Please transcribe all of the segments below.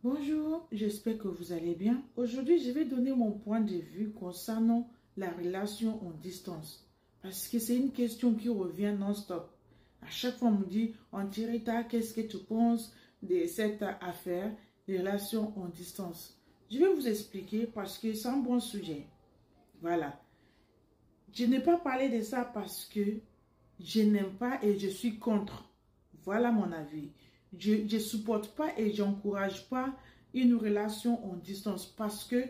Bonjour, j'espère que vous allez bien. Aujourd'hui, je vais donner mon point de vue concernant la relation en distance. Parce que c'est une question qui revient non-stop. À chaque fois, on me dit, Antirita, qu'est-ce que tu penses de cette affaire, les relations en distance? Je vais vous expliquer parce que c'est un bon sujet. Voilà. Je n'ai pas parlé de ça parce que je n'aime pas et je suis contre. Voilà mon avis. Je ne supporte pas et je n'encourage pas une relation en distance parce que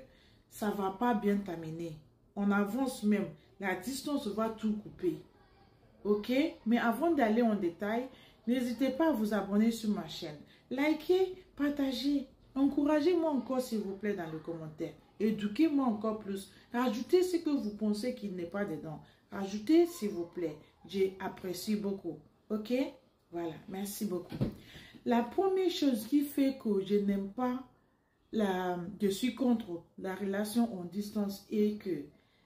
ça ne va pas bien t'amener. On avance même. La distance va tout couper. Ok? Mais avant d'aller en détail, n'hésitez pas à vous abonner sur ma chaîne. Likez, partagez. Encouragez-moi encore s'il vous plaît dans les commentaires. Éduquez-moi encore plus. Rajoutez ce que vous pensez qu'il n'est pas dedans. Rajoutez s'il vous plaît. J'apprécie beaucoup. Ok? Voilà, merci beaucoup. La première chose qui fait que je n'aime pas, je suis contre la relation en distance est que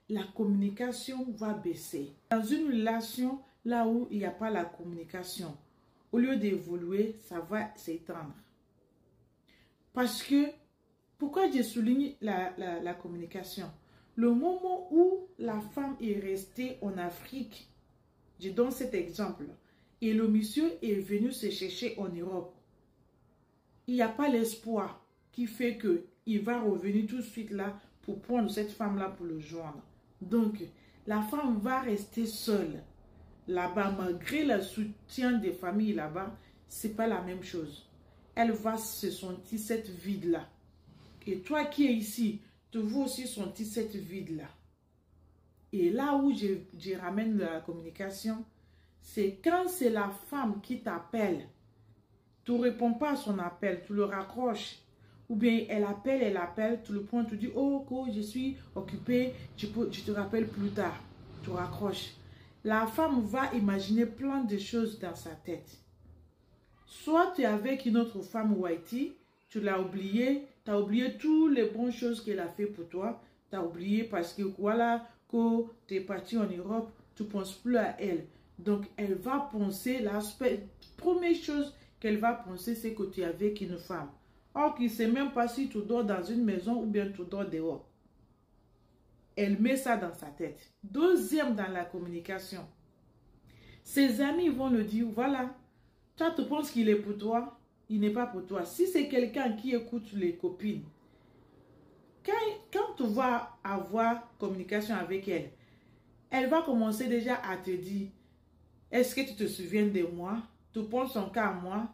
la communication va baisser. Dans une relation, là où il n'y a pas la communication, au lieu d'évoluer, ça va s'étendre. Parce que, pourquoi je souligne la communication? Le moment où la femme est restée en Afrique, je donne cet exemple, et le monsieur est venu se chercher en Europe. Il n'y a pas l'espoir qui fait qu'il va revenir tout de suite là pour prendre cette femme-là pour le joindre. Donc, la femme va rester seule là-bas, malgré le soutien des familles là-bas, c'est pas la même chose. Elle va se sentir cette vide-là. Et toi qui es ici, tu vas aussi sentir cette vide-là. Et là où je ramène la communication, c'est quand c'est la femme qui t'appelle, tu ne réponds pas à son appel, tu le raccroches. Ou bien elle appelle, tu le prends, tu dis, oh, je suis occupée, je te rappelle plus tard. Tu raccroches. La femme va imaginer plein de choses dans sa tête. Soit tu es avec une autre femme ou Haïti, tu l'as oublié, tu as oublié toutes les bonnes choses qu'elle a fait pour toi. Tu as oublié parce que voilà, que tu es parti en Europe, tu ne penses plus à elle. Donc, elle va penser, première chose qu'elle va penser, c'est que tu es avec une femme. Or, qu'il ne sait même pas si tu dors dans une maison ou bien tu dors dehors. Elle met ça dans sa tête. Deuxième dans la communication. Ses amis vont le dire, voilà, toi tu penses qu'il est pour toi, il n'est pas pour toi. Si c'est quelqu'un qui écoute les copines, quand tu vas avoir communication avec elle, elle va commencer déjà à te dire, est-ce que tu te souviens de moi? Tu penses encore à moi?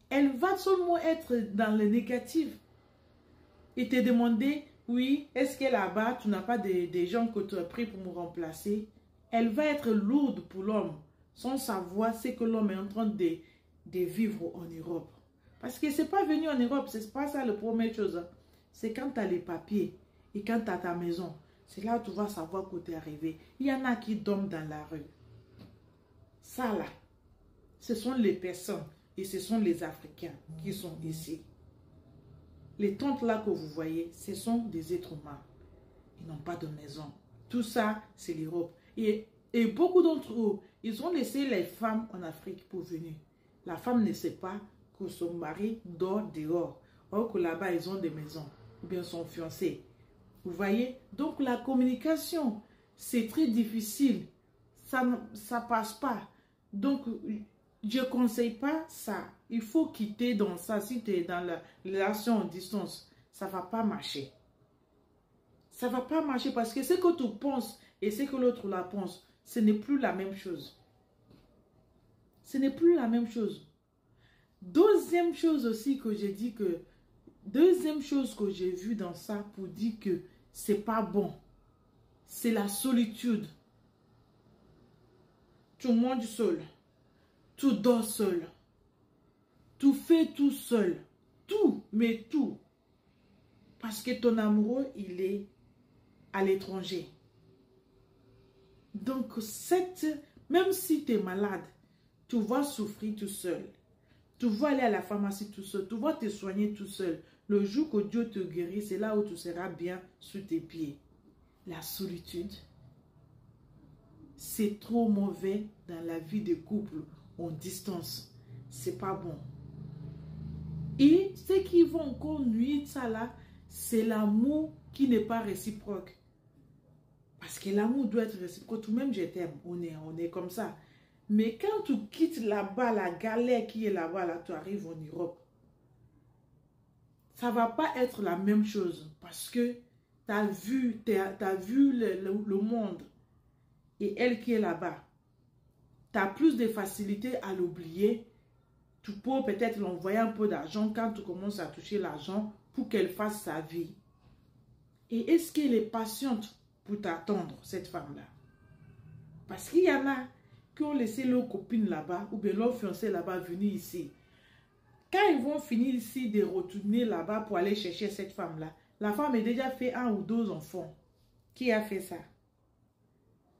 Elle va seulement être dans le négatif. Et te demander, oui, est-ce que là-bas, tu n'as pas des gens que tu as pris pour me remplacer? Elle va être lourde pour l'homme, sans savoir ce que l'homme est en train de vivre en Europe. Parce que c'est pas venu en Europe, c'est pas ça la première chose. C'est quand tu as les papiers et quand tu as ta maison. C'est là où tu vas savoir que tu es arrivé. Il y en a qui dorment dans la rue. Ça là, ce sont les personnes et ce sont les Africains qui sont ici. Les tentes là que vous voyez, ce sont des êtres humains. Ils n'ont pas de maison. Tout ça, c'est l'Europe. Et beaucoup d'entre eux, ils ont laissé les femmes en Afrique pour venir. La femme ne sait pas que son mari dort dehors. Or que là-bas, ils ont des maisons. Ou bien son fiancé. Vous voyez? Donc la communication, c'est très difficile. Ça ne passe pas. Donc, je ne conseille pas ça. Il faut quitter dans ça. Si tu es dans la relation en distance, ça ne va pas marcher. Ça ne va pas marcher parce que ce que tu penses et ce que l'autre la pense, ce n'est plus la même chose. Ce n'est plus la même chose. Deuxième chose aussi que j'ai dit que, deuxième chose que j'ai vu dans ça pour dire que c'est pas bon, c'est la solitude. Tu manges seul. Tu dors seul. Tu fais tout seul. Tout, mais tout. Parce que ton amoureux, il est à l'étranger. Donc, même si tu es malade, tu vas souffrir tout seul. Tu vas aller à la pharmacie tout seul. Tu vas te soigner tout seul. Le jour que Dieu te guérit, c'est là où tu seras bien sur tes pieds. La solitude, c'est trop mauvais dans la vie de couple en distance. C'est pas bon. Et ce qui va encore nuire ça là, c'est l'amour qui n'est pas réciproque. Parce que l'amour doit être réciproque. Tout de même, je t'aime. On est comme ça. Mais quand tu quittes là-bas, la galère qui est là-bas, là, tu arrives en Europe. Ça ne va pas être la même chose. Parce que tu as vu le monde. Et elle qui est là-bas. Tu as plus de facilité à l'oublier. Tu peux peut-être l'envoyer un peu d'argent quand tu commences à toucher l'argent pour qu'elle fasse sa vie. Et est-ce qu'elle est patiente pour t'attendre, cette femme-là? Parce qu'il y en a qui ont laissé leurs copines là-bas ou bien leurs fiancés là-bas venir ici. Quand ils vont finir ici de retourner là-bas pour aller chercher cette femme-là, la femme a déjà fait 1 ou 2 enfants. Qui a fait ça?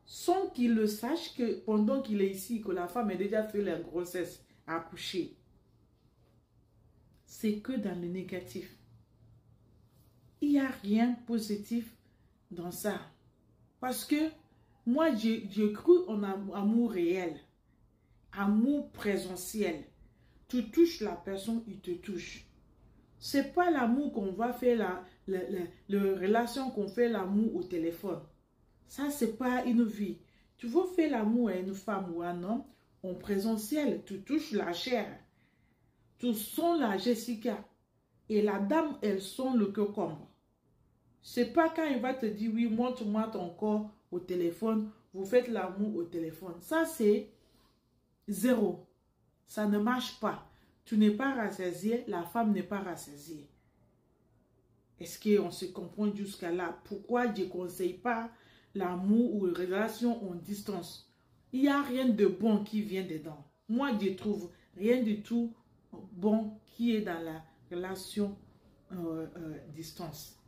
Sans qu'il le sache que pendant qu'il est ici, que la femme a déjà fait la grossesse, à accoucher. C'est que dans le négatif. Il n'y a rien de positif dans ça. Parce que moi, j'ai cru en amour réel. Amour présentiel. Tu touches la personne, il te touche. C'est pas l'amour qu'on va faire, la relation qu'on fait l'amour au téléphone. Ça, c'est pas une vie. Tu veux faire l'amour à une femme ou à un homme, en présentiel, tu touches la chair. Tu sens la Jessica. Et la dame, elle sent le concombre. C'est pas quand il va te dire, oui, montre-moi ton corps au téléphone, vous faites l'amour au téléphone. Ça, c'est 0. Ça ne marche pas. Tu n'es pas rassasié, la femme n'est pas rassasiée. Est-ce qu'on se comprend jusqu'à là? Pourquoi je ne conseille pas l'amour ou une relation en distance? Il n'y a rien de bon qui vient dedans. Moi, je trouve rien du tout bon qui est dans la relation distance.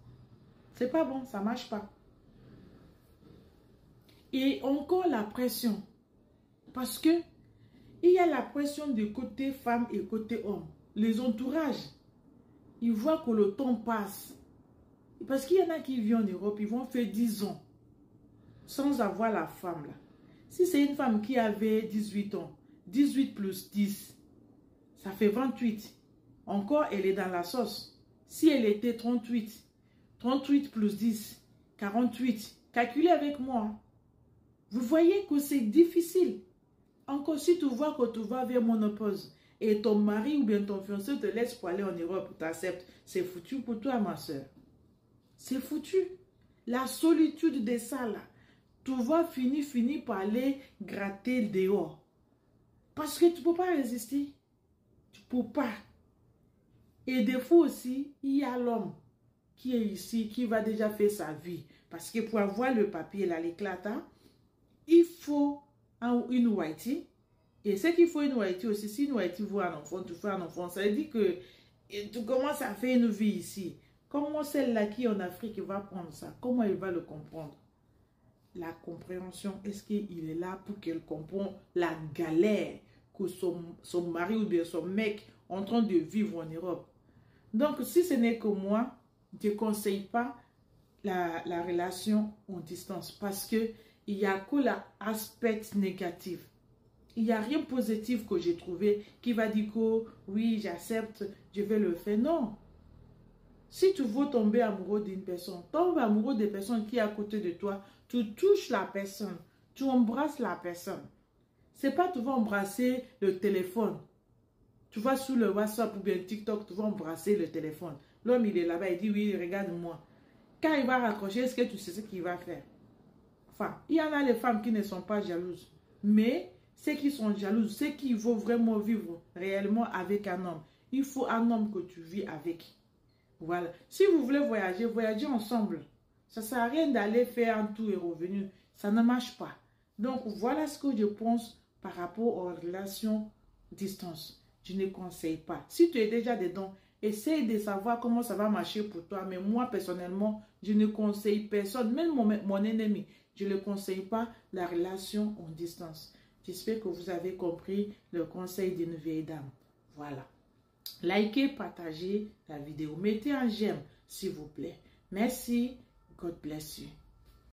C'est pas bon, ça ne marche pas. Et encore la pression. Parce que il y a la pression du côté femme et côté homme. Les entourages, ils voient que le temps passe. Parce qu'il y en a qui vivent en Europe, ils vont faire 10 ans sans avoir la femme là. Si c'est une femme qui avait 18 ans, 18 plus 10, ça fait 28. Encore, elle est dans la sauce. Si elle était 38, 38 plus 10, 48. Calculez avec moi. Vous voyez que c'est difficile. Encore si tu vois que tu vas vers monopause et ton mari ou bien ton fiancé te laisse pour aller en Europe, tu t'acceptes, c'est foutu pour toi, ma soeur. C'est foutu. La solitude de ça là. Tu vas finir par aller gratter dehors. Parce que tu ne peux pas résister. Tu ne peux pas. Et des fois aussi, il y a l'homme qui est ici, qui va déjà faire sa vie. Parce que pour avoir le papier, là, l'éclatant, il faut une whitey. Et ce qu'il faut une whitey aussi, si une whitey voit un enfant, tu fais un enfant, ça veut dire que tu commences à faire une vie ici. Comment celle-là qui est en Afrique va prendre ça? Comment elle va le comprendre? La compréhension, est-ce qu'il est là pour qu'elle comprenne la galère que son mari ou bien son mec est en train de vivre en Europe? Donc, si ce n'est que moi, je ne conseille pas la relation en distance parce que il n'y a que l'aspect négatif. Il n'y a rien de positif que j'ai trouvé qui va dire que oui, j'accepte, je vais le faire. Non. Si tu veux tomber amoureux d'une personne, tombe amoureux des personnes qui est à côté de toi, tu touches la personne, tu embrasses la personne. Ce n'est pas tu vas embrasser le téléphone. Tu vas sur le WhatsApp ou bien TikTok, tu vas embrasser le téléphone. L'homme, il est là-bas, il dit oui, regarde-moi. Quand il va raccrocher, est-ce que tu sais ce qu'il va faire? Enfin, il y en a les femmes qui ne sont pas jalouses. Mais ceux qui sont jalouses, ceux qui veulent vraiment vivre réellement avec un homme, il faut un homme que tu vis avec. Voilà. Si vous voulez voyager, voyagez ensemble. Ça ne sert à rien d'aller faire un tour et revenir. Ça ne marche pas. Donc, voilà ce que je pense par rapport aux relations distance. Je ne conseille pas. Si tu es déjà dedans, essaye de savoir comment ça va marcher pour toi. Mais moi, personnellement, je ne conseille personne, même mon ennemi. Je ne conseille pas la relation en distance. J'espère que vous avez compris le conseil d'une vieille dame. Voilà. Likez, partagez la vidéo. Mettez un j'aime, s'il vous plaît. Merci. God bless you.